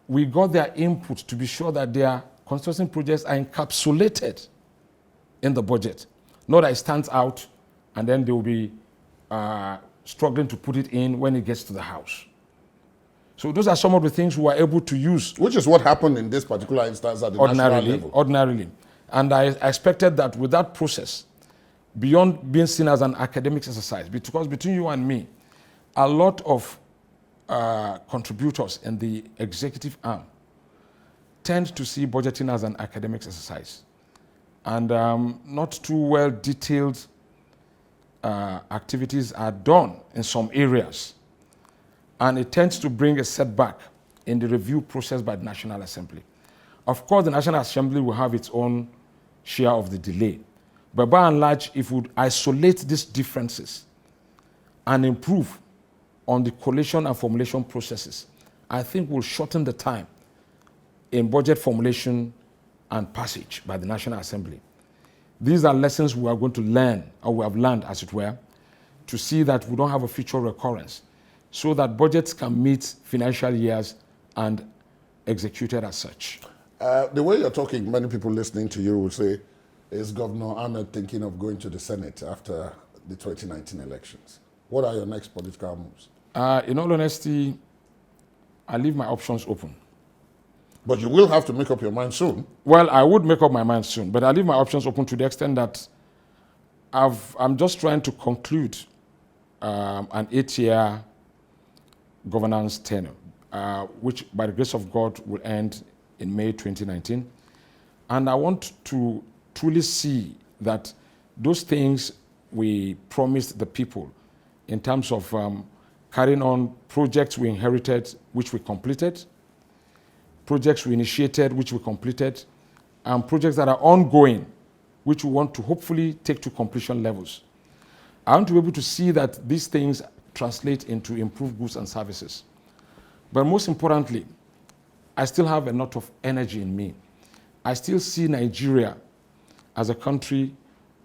we got their input to be sure that their construction projects are encapsulated in the budget. Not that it stands out and then they will be struggling to put it in when it gets to the House. So those are some of the things we were able to use. Which is what happened in this particular instance at the national level. Ordinarily. And I expected that with that process, beyond being seen as an academic exercise, because between you and me, a lot of contributors in the executive arm tend to see budgeting as an academic exercise. And not too well detailed activities are done in some areas. And it tends to bring a setback in the review process by the National Assembly. Of course, the National Assembly will have its own share of the delay. But by and large, if we isolate these differences and improve on the collation and formulation processes, I think we'll shorten the time in budget formulation and passage by the National Assembly. These are lessons we are going to learn, or we have learned, as it were, to see that we don't have a future recurrence, so that budgets can meet financial years and executed as such. The way you're talking, many people listening to you will say, is Governor Ahmed thinking of going to the Senate after the 2019 elections? What are your next political moves? In all honesty, I leave my options open. But you will have to make up your mind soon. Well, I would make up my mind soon, but I leave my options open to the extent that I'm just trying to conclude an 8-year governance tenure, which by the grace of God will end in May 2019. And I want to truly see that those things we promised the people in terms of carrying on projects we inherited, which we completed, projects we initiated, which we completed, and projects that are ongoing, which we want to hopefully take to completion levels. I want to be able to see that these things translate into improved goods and services. But most importantly, I still have a lot of energy in me. I still see Nigeria as a country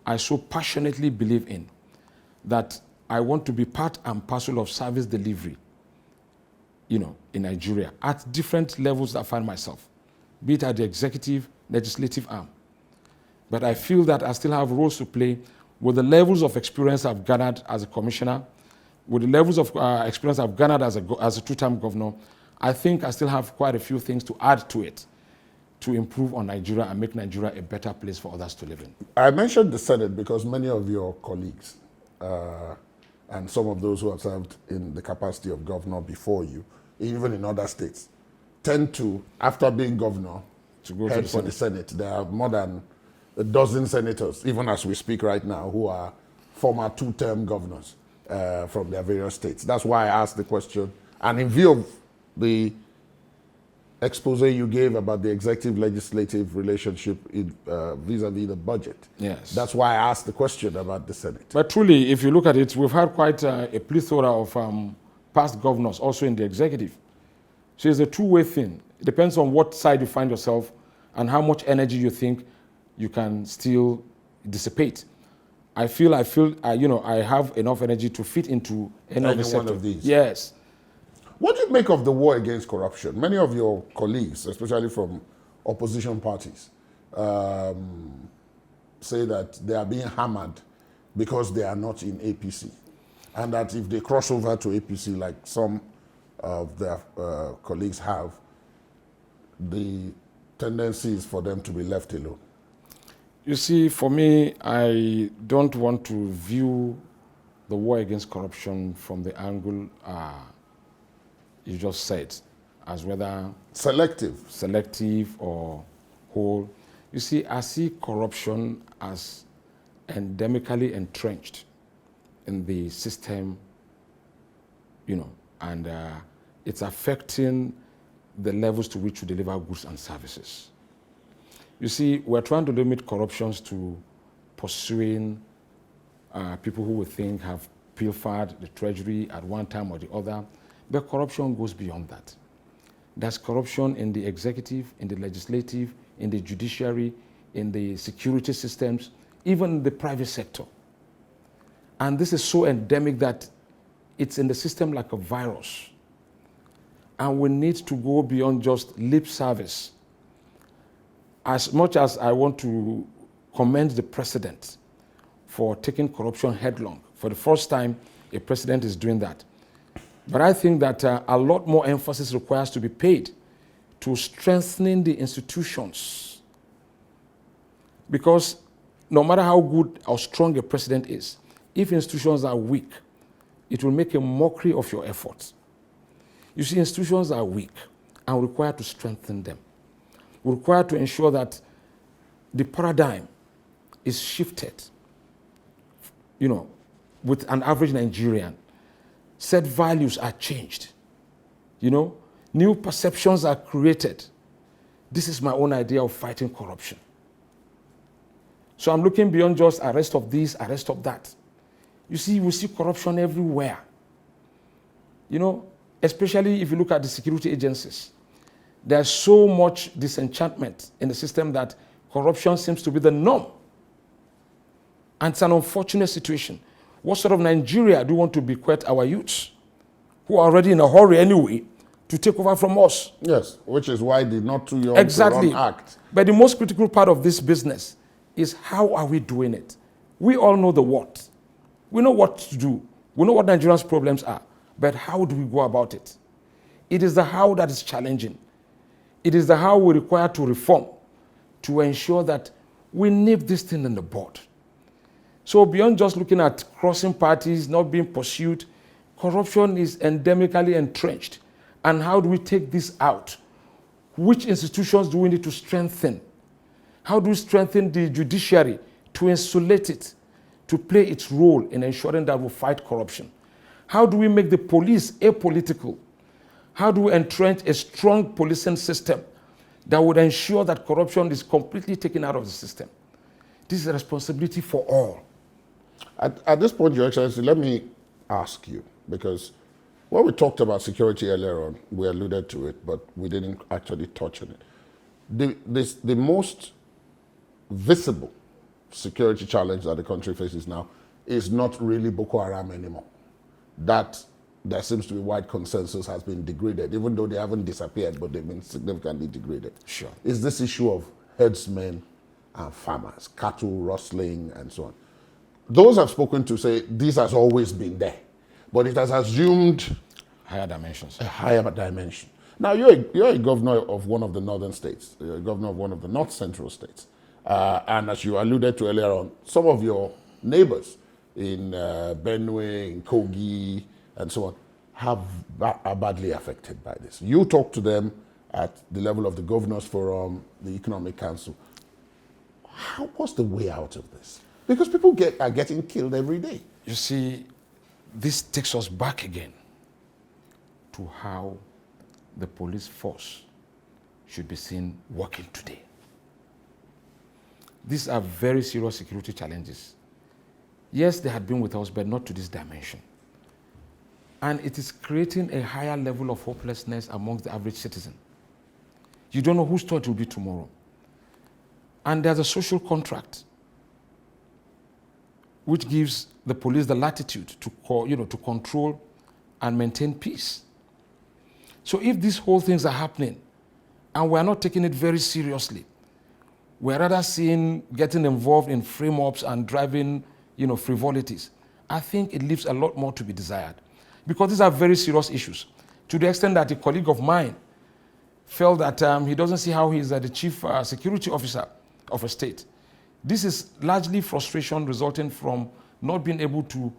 I so passionately believe in, that I want to be part and parcel of service delivery, in Nigeria, at different levels that I find myself, be it at the executive, legislative arm. But I feel that I still have roles to play with the levels of experience I've garnered as a commissioner, with the levels of experience I've garnered as a two-term governor. I think I still have quite a few things to add to it to improve on Nigeria and make Nigeria a better place for others to live in. I mentioned the Senate because many of your colleagues and some of those who have served in the capacity of governor before you, even in other states, tend to, after being governor, to go head to for the Senate. There are more than a dozen senators, even as we speak right now, who are former two-term governors from their various states. That's why I asked the question. And in view of the expose you gave about the executive-legislative relationship vis-a-vis the budget. Yes. That's why I asked the question about the Senate. But truly, if you look at it, we've had quite a plethora of past governors also in the executive. So it's a two-way thing. It depends on what side you find yourself and how much energy you think you can still dissipate. I feel I have enough energy to fit into any of the sector. One of these. Yes. What do you make of the war against corruption? Many of your colleagues, especially from opposition parties, say that they are being hammered because they are not in APC. And that if they cross over to APC, like some of their colleagues have, the tendency is for them to be left alone. You see, for me, I don't want to view the war against corruption from the angle you just said, as whether selective or whole. You see, I see corruption as endemically entrenched in the system, and it's affecting the levels to which we deliver goods and services. You see, we're trying to limit corruptions to pursuing people who we think have pilfered the treasury at one time or the other. But corruption goes beyond that. There's corruption in the executive, in the legislative, in the judiciary, in the security systems, even in the private sector. And this is so endemic that it's in the system like a virus. And we need to go beyond just lip service. As much as I want to commend the president for taking corruption headlong, for the first time a president is doing that. But I think that a lot more emphasis requires to be paid to strengthening the institutions. Because no matter how good or strong a president is, if institutions are weak, it will make a mockery of your efforts. You see, institutions are weak and we require to strengthen them. We require to ensure that the paradigm is shifted, with an average Nigerian. Set values are changed. New perceptions are created. This is my own idea of fighting corruption. So I'm looking beyond just arrest of this, arrest of that. You see, we see corruption everywhere. Especially if you look at the security agencies. There's so much disenchantment in the system that corruption seems to be the norm. And it's an unfortunate situation. What sort of Nigeria do we want to bequeath our youths, who are already in a hurry anyway, to take over from us? Yes, which is why the Not Too Young Exactly. to Run Act. But the most critical part of this business is how are we doing it? We all know the what. We know what to do. We know what Nigerians' problems are. But how do we go about it? It is the how that is challenging. It is the how we require to reform to ensure that we nip this thing in the bud. So beyond just looking at crossing parties, not being pursued, corruption is endemically entrenched. And how do we take this out? Which institutions do we need to strengthen? How do we strengthen the judiciary to insulate it, to play its role in ensuring that we fight corruption? How do we make the police apolitical? How do we entrench a strong policing system that would ensure that corruption is completely taken out of the system? This is a responsibility for all. At this point, Your Excellency, let me ask you, because when we talked about security earlier on, we alluded to it, but we didn't actually touch on it. The most visible security challenge that the country faces now is not really Boko Haram anymore. That there seems to be wide consensus has been degraded, even though they haven't disappeared, but they've been significantly degraded. Sure. Is this issue of herdsmen and farmers, cattle rustling and so on. Those have spoken to say this has always been there, but it has assumed higher dimensions. A higher dimension. Now, you're a governor of one of the northern states. You're a governor of one of the north central states. And as you alluded to earlier on, some of your neighbors in Benue, in Kogi, and so on, are badly affected by this. You talk to them at the level of the Governors Forum, the Economic Council. What's the way out of this? Because people are getting killed every day. You see, this takes us back again to how the police force should be seen working today. These are very serious security challenges. Yes, they had been with us, but not to this dimension. And it is creating a higher level of hopelessness amongst the average citizen. You don't know whose turn it will be tomorrow. And there's a social contract which gives the police the latitude to control and maintain peace. So if these whole things are happening and we're not taking it very seriously, we're rather getting involved in frame-ups and driving frivolities, I think it leaves a lot more to be desired. Because these are very serious issues, to the extent that a colleague of mine felt that he doesn't see how he's the chief security officer of a state. This is largely frustration resulting from not being able to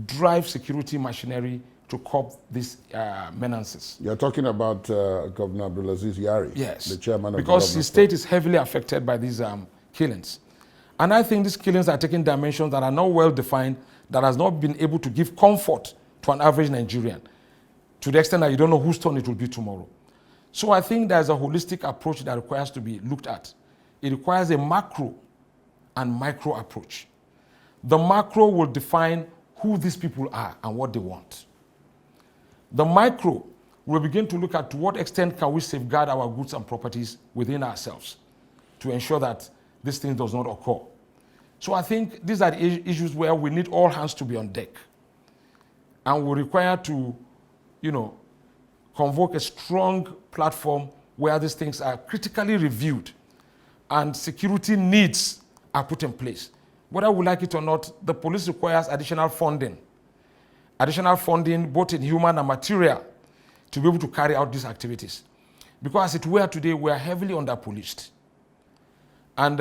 drive security machinery to curb these menaces. You're talking about Governor Abdulaziz Yari, yes, the chairman of because his state is heavily affected by these killings. And I think these killings are taking dimensions that are not well defined, that has not been able to give comfort to an average Nigerian, to the extent that you don't know whose turn it will be tomorrow. So I think there's a holistic approach that requires to be looked at. It requires a macro and micro approach. The macro will define who these people are and what they want. The micro will begin to look at to what extent can we safeguard our goods and properties within ourselves to ensure that this thing does not occur. So I think these are the issues where we need all hands to be on deck. And we require to, convoke a strong platform where these things are critically reviewed and security needs are put in place. Whether we like it or not, the police requires additional funding both in human and material to be able to carry out these activities. Because as it were today, we are heavily under-policed. And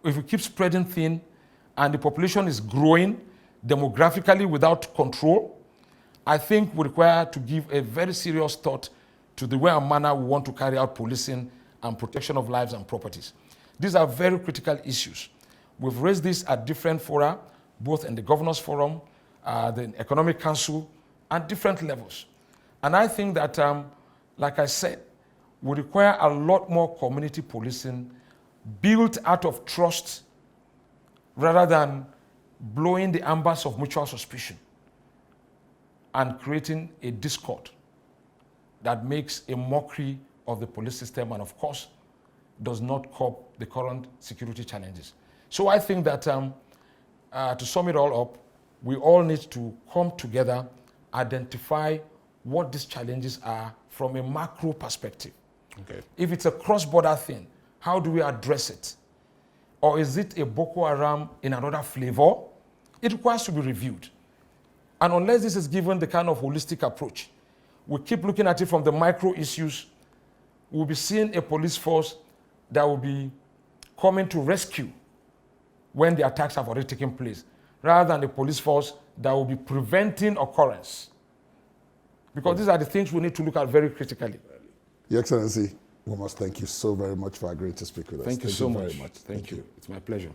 if we keep spreading thin and the population is growing demographically without control, I think we require to give a very serious thought to the way and manner we want to carry out policing and protection of lives and properties. These are very critical issues. We've raised this at different fora, both in the Governors Forum, the Economic Council, and different levels. And I think that, like I said, we require a lot more community policing built out of trust rather than blowing the embers of mutual suspicion and creating a discord that makes a mockery of the police system and, of course, does not cope the current security challenges. So I think that to sum it all up, we all need to come together, identify what these challenges are from a macro perspective. Okay. If it's a cross-border thing, how do we address it? Or is it a Boko Haram in another flavor? It requires to be reviewed. And unless this is given the kind of holistic approach, we keep looking at it from the micro issues, we'll be seeing a police force that will be coming to rescue when the attacks have already taken place, rather than a police force that will be preventing occurrence. Because these are the things we need to look at very critically. Your Excellency, we must thank you so very much for agreeing to speak with us. Thank you so much. Very much. Thank you. It's my pleasure.